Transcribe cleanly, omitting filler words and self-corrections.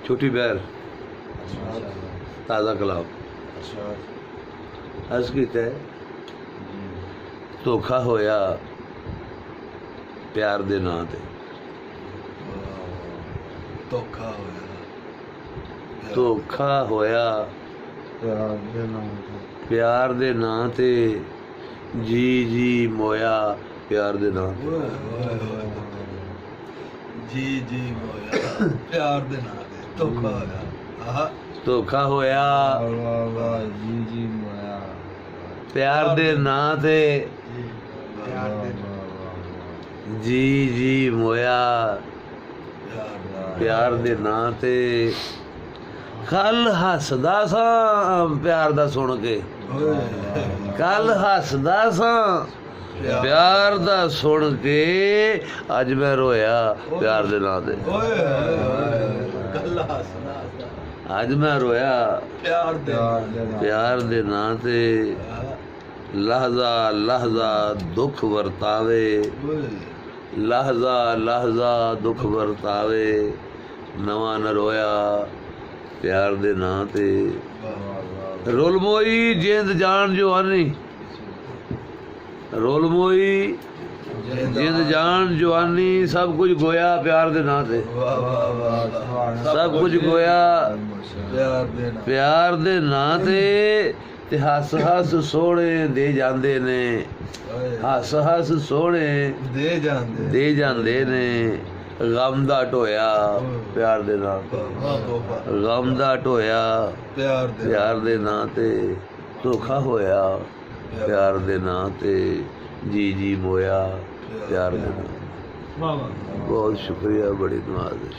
छोटी बहर ताज़ा कलाम अर्ज किया धोखा होया प्यार दे नां ते धोखा होया प्यार दे नां ते जी जी मोया प्यार दे नां ते जी जी मोया प्यार दे नां ते धोखा होया धोखा होया जी जी मोया प्यार दे नां ते जी जी मोया प्यार दे नां ते कल हसदा सा प्यार दा सुन के कल हसदा सा प्यार दा सुन के अज मैं रोया प्यार दे नां ते अज मैं रोया प्यार दे नां ते लहजा लहजा दुख वरतावे लहजा लहजा दुख वरतावे नवा न रोया प्यार दे नां ते रोल मोई जिंद जान जवानी रोल मोई जिंद जान जवानी सब कुछ गोया प्यार दे नां ते सब कुछ गोया प्यार दे नां ते हस हस सोहणे दे जांदे ने हस हस सोहणे दे जांदे ने गम दा ढोया प्यार दे नां ते गम दा ढोया प्यार दे नां ते धोखा होया प्यार दे नां ते जी जी मोया प्यार दे नां। बहुत शुक्रिया, बड़ी नवाज़िश।